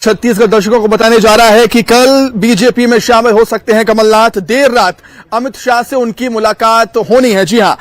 छत्तीसगढ़ दर्शकों को बताने जा रहा है कि कल बीजेपी में शामिल हो सकते हैं कमलनाथ। देर रात अमित शाह से उनकी मुलाकात होनी है। जी हां,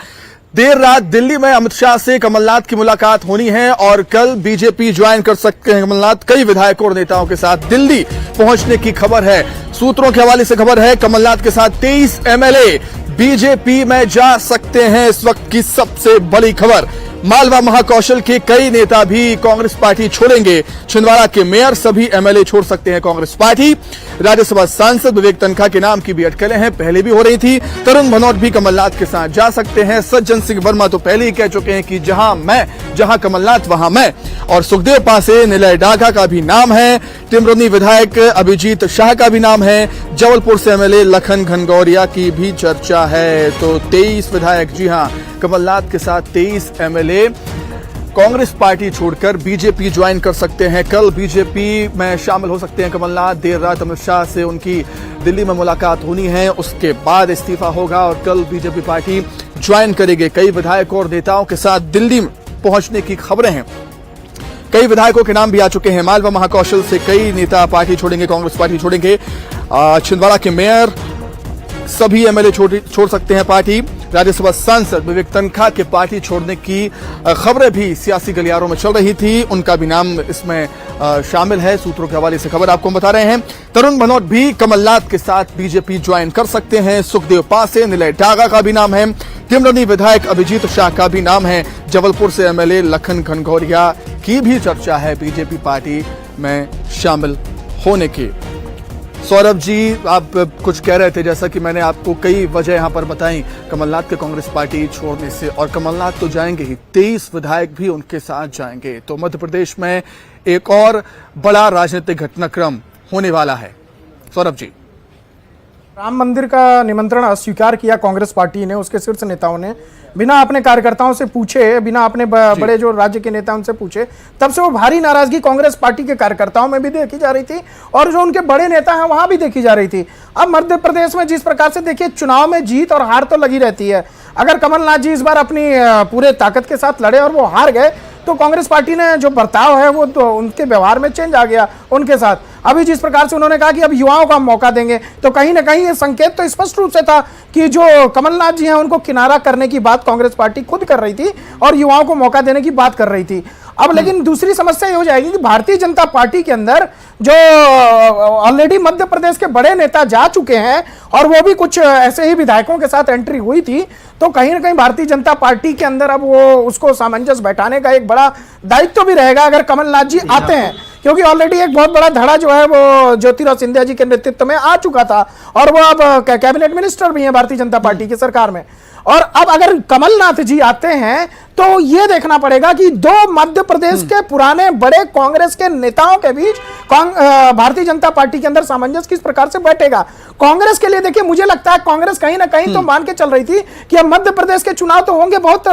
देर रात दिल्ली में अमित शाह से कमलनाथ की मुलाकात होनी है और कल बीजेपी ज्वाइन कर सकते हैं कमलनाथ। कई विधायकों और नेताओं के साथ दिल्ली पहुंचने की खबर है। सूत्रों के हवाले से खबर है, कमलनाथ के साथ 23 एमएलए बीजेपी में जा सकते हैं। इस वक्त की सबसे बड़ी खबर, मालवा महाकौशल के कई नेता भी कांग्रेस पार्टी छोड़ेंगे। छिंदवाड़ा के मेयर सभी एमएलए छोड़ सकते हैं कांग्रेस पार्टी। राज्यसभा सांसद विवेक तनखा के नाम की भी अटकलें हैं, पहले भी हो रही थी। तरुण भनोट भी कमलनाथ के साथ जा सकते हैं। सज्जन सिंह वर्मा तो पहले ही कह चुके हैं कि जहां कमलनाथ वहां मैं। और सुखदेव पासे, निलय डागा का भी नाम है। टिमरनी विधायक अभिजीत शाह का भी नाम है। जबलपुर से एमएलए लखन घनगौरिया की भी चर्चा है। तो 23 विधायक, जी हां, कमलनाथ के साथ 23 एमएलए कांग्रेस पार्टी छोड़कर बीजेपी ज्वाइन कर सकते हैं। कल बीजेपी में शामिल हो सकते हैं कमलनाथ। देर रात अमित शाह से उनकी दिल्ली में मुलाकात होनी है, उसके बाद इस्तीफा होगा और कल बीजेपी पार्टी ज्वाइन करेगी। कई विधायकों और नेताओं के साथ दिल्ली में पहुंचने की खबरें हैं। कई विधायकों के नाम भी आ चुके हैं। मालवा महाकौशल से कई नेता पार्टी छोड़ेंगे, कांग्रेस पार्टी छोड़ेंगे। छिंदवाड़ा के मेयर सभी एमएलए छोड़ सकते हैं पार्टी। राज्यसभा सांसद विवेक तनखा के पार्टी छोड़ने की खबरें भी सियासी गलियारों में चल रही थी, उनका भी नाम इसमें शामिल है। सूत्रों के हवाले से खबर आपको बता रहे हैं। तरुण भनोट भी कमलनाथ के साथ बीजेपी ज्वाइन कर सकते हैं। सुखदेव पासे, निलय डागा का भी नाम है। टिमरनी विधायक अभिजीत शाह का भी नाम है। जबलपुर से एमएलए लखन घनगौरिया की भी चर्चा है बीजेपी पार्टी में शामिल होने की। सौरभ जी, आप कुछ कह रहे थे, जैसा कि मैंने आपको कई वजह यहां पर बताई कमलनाथ के कांग्रेस पार्टी छोड़ने से। और कमलनाथ तो जाएंगे ही, 23 विधायक भी उनके साथ जाएंगे। तो मध्य प्रदेश में एक और बड़ा राजनीतिक घटनाक्रम होने वाला है। सौरभ जी, राम मंदिर का निमंत्रण अस्वीकार किया कांग्रेस पार्टी ने, उसके शीर्ष नेताओं ने, बिना अपने कार्यकर्ताओं से पूछे, बिना अपने बड़े जो राज्य के नेता उनसे पूछे। तब से वो भारी नाराजगी कांग्रेस पार्टी के कार्यकर्ताओं में भी देखी जा रही थी और जो उनके बड़े नेता हैं वहां भी देखी जा रही थी। अब मध्य प्रदेश में जिस प्रकार से देखिए, चुनाव में जीत और हार तो लगी रहती है। अगर कमलनाथ जी इस बार अपनी पूरे ताकत के साथ लड़े और वो हार गए तो कांग्रेस पार्टी ने जो बर्ताव है वो तो उनके व्यवहार में चेंज आ गया उनके साथ। अभी जिस प्रकार से उन्होंने कहा कि अब युवाओं को हम मौका देंगे, तो कहीं ना कहीं ये संकेत तो स्पष्ट रूप से था कि जो कमलनाथ जी हैं उनको किनारा करने की बात कांग्रेस पार्टी खुद कर रही थी और युवाओं को मौका देने की बात कर रही थी। अब लेकिन दूसरी समस्या ये हो जाएगी कि भारतीय जनता पार्टी के अंदर जो ऑलरेडी मध्य प्रदेश के बड़े नेता जा चुके हैं और वो भी कुछ ऐसे ही विधायकों के साथ एंट्री हुई थी, तो कहीं ना कहीं भारतीय जनता पार्टी के अंदर अब वो उसको सामंजस्य बैठाने का एक बड़ा दायित्व भी रहेगा अगर कमलनाथ जी आते हैं। क्योंकि ऑलरेडी एक बहुत बड़ा धड़ा जो है वो ज्योतिरादित्य सिंधिया जी के नेतृत्व में आ चुका था और वो अब कैबिनेट मिनिस्टर भी हैं भारतीय जनता पार्टी की सरकार में। और अब अगर कमलनाथ जी आते हैं तो ये देखना पड़ेगा कि दो मध्य प्रदेश के पुराने बड़े कांग्रेस के नेताओं के बीच भारतीय जनता पार्टी के अंदर सामंजस्य किस प्रकार से बैठेगा। कांग्रेस के लिए देखिए, मुझे लगता है कांग्रेस कहीं ना कहीं तो मान के चल रही थी कि अब मध्य प्रदेश के चुनाव तो होंगे बहुत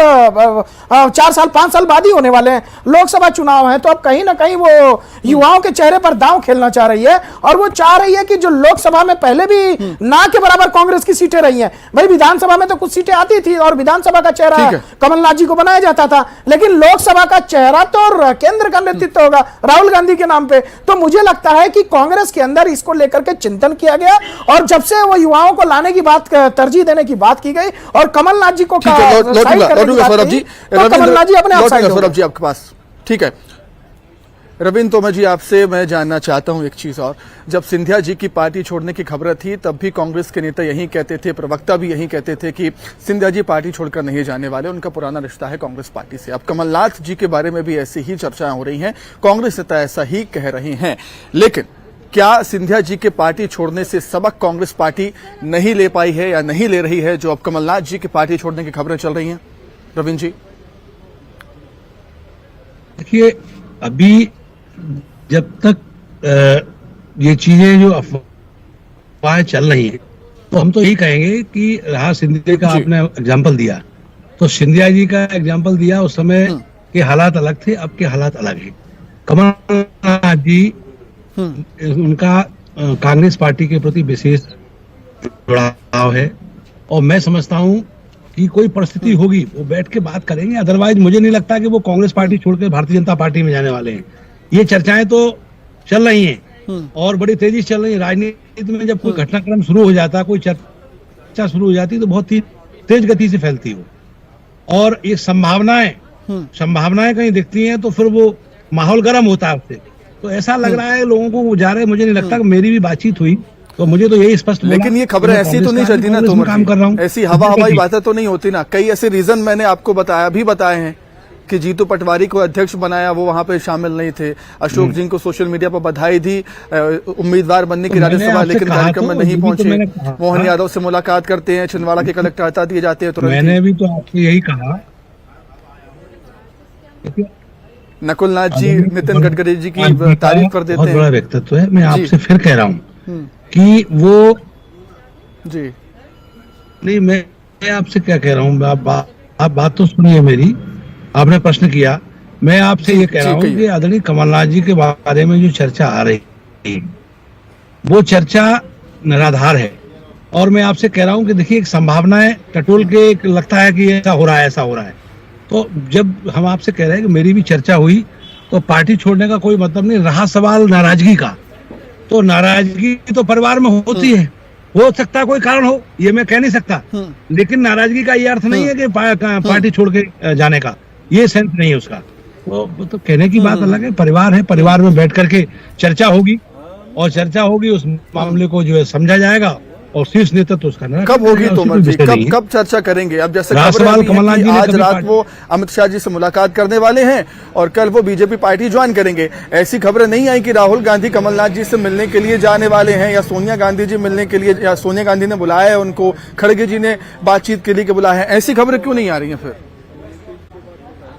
4 साल 5 साल बाद ही होने वाले हैं, लोकसभा चुनाव है, तो अब कहीं ना कहीं वो युवाओं के चेहरे पर दांव खेलना चाह रही है और वो चाह रही है कि जो लोकसभा में पहले भी ना के बराबर कांग्रेस की सीटें रही हैं, भाई विधानसभा में तो कुछ सीटें आती थी और विधानसभा का चेहरा कमलनाथ जी को बनाया जाता था, लेकिन लोकसभा का चेहरा तो केंद्र का नेतृत्व होगा राहुल गांधी के नाम पे। तो मुझे लगता है कि कांग्रेस के अंदर इसको लेकर के चिंतन किया गया और जब से वो युवाओं को लाने की बात, तरजीह देने की बात की गई और कमलनाथ जी को सौरभ जी अपने आप साइड, सौरभ जी आपके पास, ठीक है। रविंद्र, तो मैं आपसे मैं जानना चाहता हूं एक चीज और। जब सिंधिया जी की पार्टी छोड़ने की खबरें थी तब भी कांग्रेस के नेता यही कहते थे, प्रवक्ता भी यही कहते थे कि सिंधिया जी पार्टी छोड़कर नहीं जाने वाले, उनका पुराना रिश्ता है कांग्रेस पार्टी से। अब कमलनाथ जी के बारे में भी ऐसी ही चर्चाएं हो रही हैं, कांग्रेस नेता ऐसा ही कह रहे हैं। लेकिन क्या सिंधिया जी के पार्टी छोड़ने से सबक कांग्रेस पार्टी नहीं ले पाई है या नहीं ले रही है, जो अब कमलनाथ जी की पार्टी छोड़ने की खबरें चल रही हैं? रविंद्र जी, देखिए, अभी जब तक ये चीजें जो अफवाहें चल रही हैं तो हम तो यही कहेंगे कि राह सिंधिया का आपने एग्जाम्पल दिया, तो सिंधिया जी का एग्जाम्पल दिया, उस समय के हालात अलग थे, अब के हालात अलग हैं। कमलनाथ जी, उनका कांग्रेस पार्टी के प्रति विशेष जुड़ाव है और मैं समझता हूं कि कोई परिस्थिति होगी वो बैठ के बात करेंगे, अदरवाइज मुझे नहीं लगता कि वो कांग्रेस पार्टी छोड़कर भारतीय जनता पार्टी में जाने वाले हैं। ये चर्चाएं तो चल रही हैं और बड़ी तेजी से चल रही है। राजनीति में जब कोई घटनाक्रम शुरू हो जाता है, कोई चर्चा शुरू हो जाती है, तो बहुत ही तेज गति से फैलती है और ये संभावनाएं कहीं दिखती हैं तो फिर वो माहौल गर्म होता है उससे। तो ऐसा लग रहा है लोगों को वो जा रहे, मुझे नहीं लगता कि मेरी भी बातचीत हुई तो मुझे तो यही स्पष्ट बोला। लेकिन ये खबरें ऐसी तो नहीं चलती ना तोमर काम कर रहा हूँ, ऐसी हवाई बातें तो नहीं होती ना। कई ऐसे रीजन मैंने आपको बताए हैं कि जीतू पटवारी को अध्यक्ष बनाया, वो वहां पे शामिल नहीं थे। अशोक जी को सोशल मीडिया पर बधाई दी उम्मीदवार बनने की राज्यसभा, लेकिन कार्यक्रम में नहीं पहुंचे। मोहन यादव से मुलाकात करते हैं, छिंदवाड़ा के कलेक्टर हटा दिए जाते हैं। मैंने भी तो आपसे यही कहा। नकुल नाथ जी नितिन गडकरी जी की तारीफ कर देते हैं। बहुत बड़ा व्यक्तित्व है। मैं आपसे फिर कह रहा हूँ कि वो जी नहीं, मैं आपसे क्या कह रहा हूँ, आप बात तो सुनिए मेरी। आपने प्रश्न किया, मैं आपसे ये कह रहा हूँ कि आदरणीय कमलनाथ जी के बारे में जो चर्चा आ रही है वो चर्चा निराधार है। और मैं आपसे कह रहा हूँ कि देखिए, एक संभावनाएं टटोल के लगता है कि ऐसा हो रहा है, ऐसा हो रहा है। तो जब हम आपसे कह रहे हैं कि मेरी भी चर्चा हुई तो पार्टी छोड़ने का कोई मतलब नहीं रहा। सवाल नाराजगी का, तो नाराजगी तो परिवार में होती है, हो सकता है कोई कारण हो, ये मैं कह नहीं सकता, लेकिन नाराजगी का ये अर्थ नहीं है कि पार्टी छोड़ के जाने का, ये सेंस नहीं है उसका। वो तो कहने की बात अलग है। परिवार है, परिवार में बैठ करके चर्चा होगी और चर्चा होगी, उस मामले को जो है समझा जाएगा और शीर्ष नेतृत्व उसका ना। कब होगी तोमर जी, कब चर्चा करेंगे? अब जैसे कमलनाथ जी आज रात वो अमित शाह जी से मुलाकात करने वाले हैं और कल वो बीजेपी पार्टी ज्वाइन करेंगे। ऐसी खबरें नहीं आई कि राहुल गांधी कमलनाथ जी से मिलने के लिए जाने वाले हैं या सोनिया गांधी जी मिलने के लिए, या सोनिया गांधी ने बुलाया है उनको, खड़गे जी ने बातचीत के लिए बुलाया है। ऐसी खबरें क्यों नहीं आ रही है फिर?